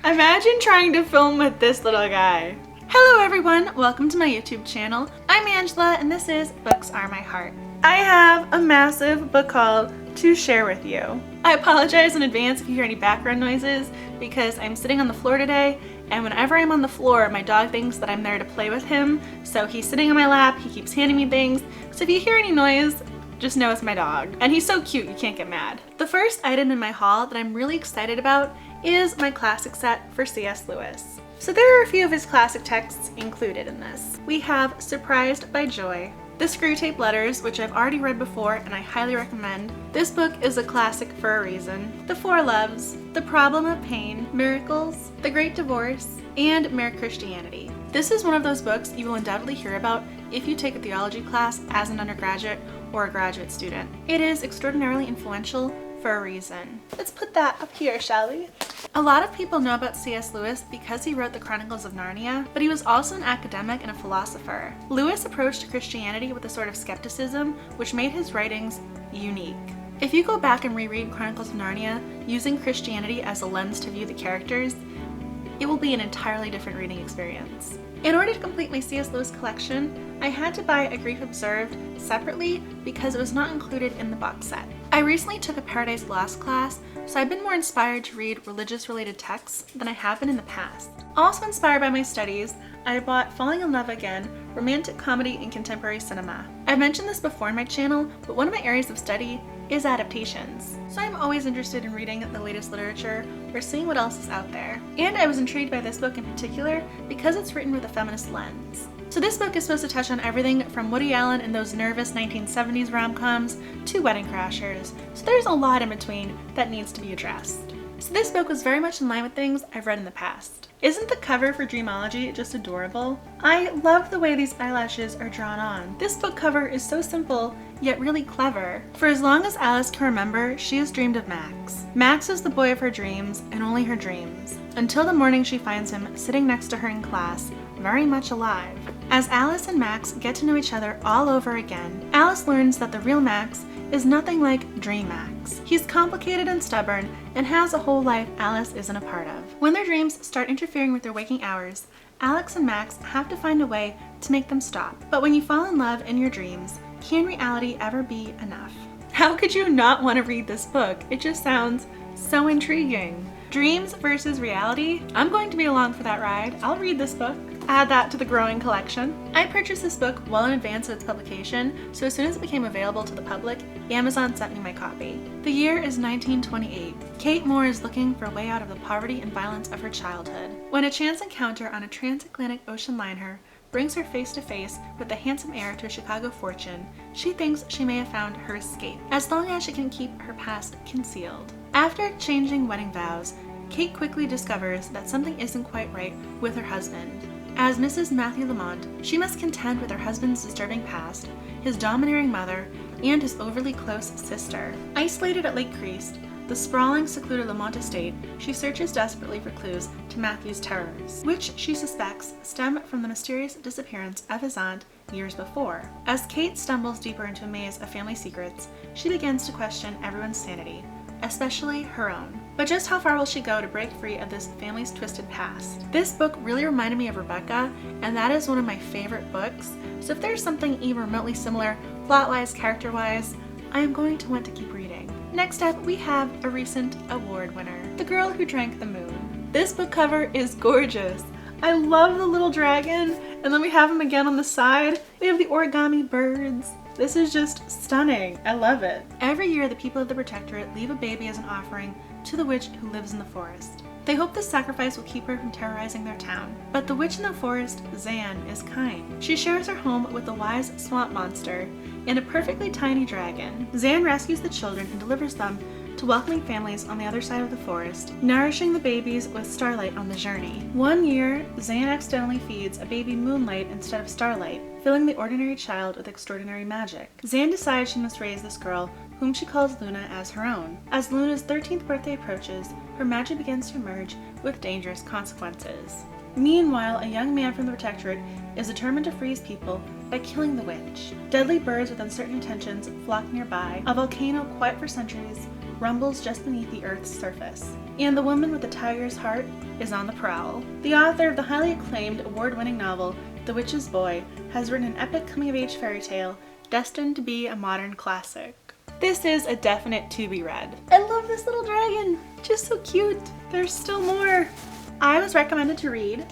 Imagine trying to film with this little guy. Hello everyone, welcome to my YouTube channel. I'm Angela and this is Books Are My Heart. I have a massive book haul to share with you. I apologize in advance if you hear any background noises because I'm sitting on the floor today, and whenever I'm on the floor my dog thinks that I'm there to play with him, so he's sitting on my lap, he keeps handing me things, so if you hear any noise, just know it's my dog. And he's so cute, you can't get mad. The first item in my haul that I'm really excited about is my classic set for C.S. Lewis. So there are a few of his classic texts included in this. We have Surprised by Joy, the Screwtape Letters, which I've already read before and I highly recommend. This book is a classic for a reason. The Four Loves, The Problem of Pain, Miracles, The Great Divorce, and Mere Christianity. This is one of those books you will undoubtedly hear about if you take a theology class as an undergraduate or a graduate student. It is extraordinarily influential for a reason. Let's put that up here, shall we? A lot of people know about C.S. Lewis because he wrote the Chronicles of Narnia, but he was also an academic and a philosopher. Lewis approached Christianity with a sort of skepticism, which made his writings unique. If you go back and reread Chronicles of Narnia using Christianity as a lens to view the characters, it will be an entirely different reading experience. In order to complete my C.S. Lewis collection, I had to buy A Grief Observed separately because it was not included in the box set. I recently took a Paradise Lost class, so I've been more inspired to read religious-related texts than I have been in the past. Also inspired by my studies, I bought Falling in Love Again, Romantic Comedy in Contemporary Cinema. I've mentioned this before in my channel, but one of my areas of study is adaptations. So I'm always interested in reading the latest literature or seeing what else is out there. And I was intrigued by this book in particular because it's written with a feminist lens. So this book is supposed to touch on everything from Woody Allen and those nervous 1970s rom-coms to Wedding Crashers. So there's a lot in between that needs to be addressed. So this book was very much in line with things I've read in the past. Isn't the cover for Dreamology just adorable? I love the way these eyelashes are drawn on. This book cover is so simple, yet really clever. For as long as Alice can remember, she has dreamed of Max. Max is the boy of her dreams, and only her dreams. Until the morning she finds him sitting next to her in class, very much alive. As Alice and Max get to know each other all over again, Alice learns that the real Max is nothing like Dream Max. He's complicated and stubborn and has a whole life Alice isn't a part of. When their dreams start interfering with their waking hours, Alex and Max have to find a way to make them stop. But when you fall in love in your dreams, can reality ever be enough? How could you not want to read this book? It just sounds so intriguing. Dreams versus reality? I'm going to be along for that ride. I'll read this book. Add that to the growing collection. I purchased this book well in advance of its publication, so as soon as it became available to the public, Amazon sent me my copy. The year is 1928. Kate Moore is looking for a way out of the poverty and violence of her childhood, when a chance encounter on a transatlantic ocean liner brings her face to face with the handsome heir to a Chicago fortune. She thinks she may have found her escape, as long as she can keep her past concealed. After exchanging wedding vows, Kate quickly discovers that something isn't quite right with her husband. As Mrs. Matthew Lamont, she must contend with her husband's disturbing past, his domineering mother, and his overly close sister. Isolated at Lakecrest, the sprawling, secluded Lamont estate, she searches desperately for clues to Matthew's terrors, which she suspects stem from the mysterious disappearance of his aunt years before. As Kate stumbles deeper into a maze of family secrets, she begins to question everyone's sanity, especially her own. But just how far will she go to break free of this family's twisted past? This book really reminded me of Rebecca, and that is one of my favorite books, so if there's something even remotely similar, plot-wise, character-wise, I am going to want to keep reading. Next up, we have a recent award winner, The Girl Who Drank the Moon. This book cover is gorgeous. I love the little dragon, and then we have him again on the side. We have the origami birds. This is just stunning. I love it. Every year, the people of the Protectorate leave a baby as an offering to the witch who lives in the forest. They hope this sacrifice will keep her from terrorizing their town. But the witch in the forest, Zan, is kind. She shares her home with the wise swamp monster and a perfectly tiny dragon. Zan rescues the children and delivers them to welcoming families on the other side of the forest, nourishing the babies with starlight on the journey. One year, Zan accidentally feeds a baby moonlight instead of starlight, filling the ordinary child with extraordinary magic. Zan decides she must raise this girl, whom she calls Luna, as her own. As Luna's 13th birthday approaches, her magic begins to emerge with dangerous consequences. Meanwhile, a young man from the Protectorate is determined to free his people by killing the witch. Deadly birds with uncertain intentions flock nearby. A volcano quiet for centuries rumbles just beneath the earth's surface, and the woman with the tiger's heart is on the prowl. The author of the highly acclaimed, award-winning novel, The Witch's Boy, has written an epic coming-of-age fairy tale destined to be a modern classic. This is a definite to be read. I love this little dragon, just so cute. There's still more. I was recommended to read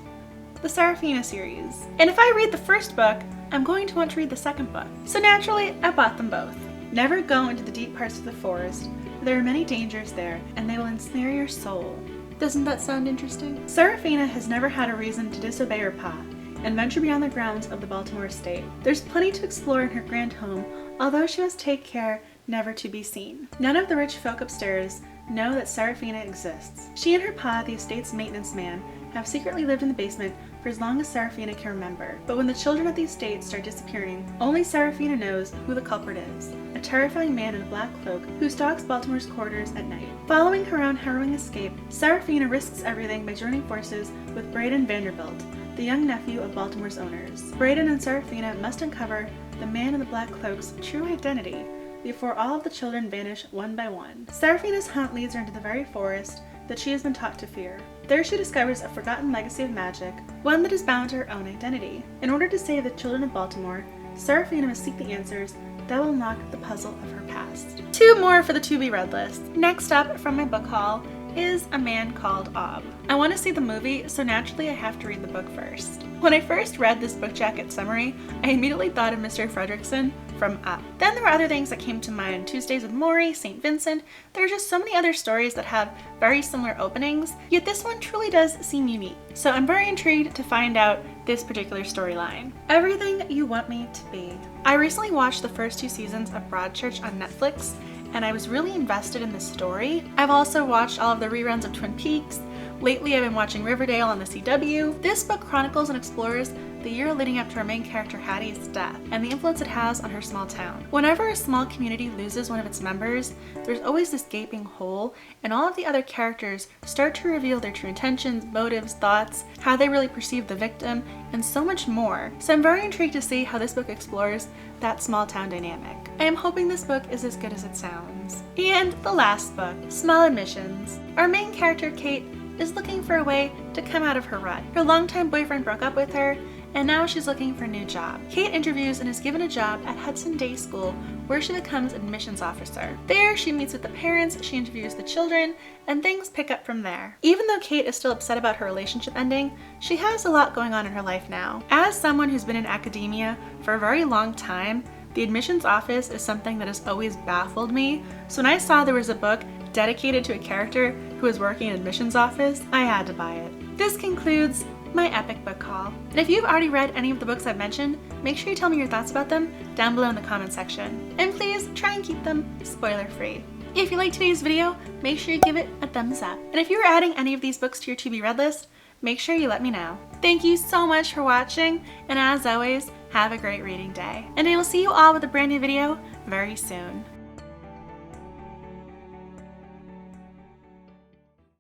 the Serafina series, and if I read the first book, I'm going to want to read the second book. So naturally, I bought them both. Never go into the deep parts of the forest. There are many dangers there, and they will ensnare your soul. Doesn't that sound interesting? Serafina has never had a reason to disobey her pa and venture beyond the grounds of the Baltimore estate. There's plenty to explore in her grand home, although she must take care never to be seen. None of the rich folk upstairs know that Serafina exists. She and her pa, the estate's maintenance man, have secretly lived in the basement for as long as Serafina can remember. But when the children of the estate start disappearing, only Serafina knows who the culprit is. A terrifying man in a black cloak who stalks Baltimore's quarters at night. Following her own harrowing escape, Serafina risks everything by joining forces with Braden Vanderbilt, the young nephew of Baltimore's owners. Braden and Serafina must uncover the man in the black cloak's true identity before all of the children vanish one by one. Serafina's hunt leads her into the very forest that she has been taught to fear. There she discovers a forgotten legacy of magic, one that is bound to her own identity. In order to save the children of Baltimore, Serafina must seek the answers that will unlock the puzzle of her past. 2 more for the to-be-read list. Next up from my book haul is A Man Called Ove. I want to see the movie, so naturally I have to read the book first. When I first read this book jacket summary, I immediately thought of Mr. Fredricksen from Up. Then there were other things that came to mind: Tuesdays with Morrie, St. Vincent. There are just so many other stories that have very similar openings, yet this one truly does seem unique. So I'm very intrigued to find out this particular storyline. Everything You Want Me to Be. I recently watched the first 2 seasons of Broadchurch on Netflix, and I was really invested in the story. I've also watched all of the reruns of Twin Peaks. Lately I've been watching Riverdale on the CW. This book chronicles and explores the year leading up to our main character Hattie's death and the influence it has on her small town. Whenever a small community loses one of its members, there's always this gaping hole, and all of the other characters start to reveal their true intentions, motives, thoughts, how they really perceive the victim, and so much more. So I'm very intrigued to see how this book explores that small town dynamic. I am hoping this book is as good as it sounds. And the last book, Small Admissions. Our main character, Kate, is looking for a way to come out of her rut. Her longtime boyfriend broke up with her, and now she's looking for a new job. Kate interviews and is given a job at Hudson Day School, where she becomes admissions officer. There, she meets with the parents, she interviews the children, and things pick up from there. Even though Kate is still upset about her relationship ending, she has a lot going on in her life now. As someone who's been in academia for a very long time, the admissions office is something that has always baffled me. So when I saw there was a book dedicated to a character who was working in an admissions office, I had to buy it. This concludes my epic book haul. And if you've already read any of the books I've mentioned, make sure you tell me your thoughts about them down below in the comment section. And please try and keep them spoiler free. If you liked today's video, make sure you give it a thumbs up. And if you're adding any of these books to your to-be-read list, make sure you let me know. Thank you so much for watching, and as always, have a great reading day. And I will see you all with a brand new video very soon.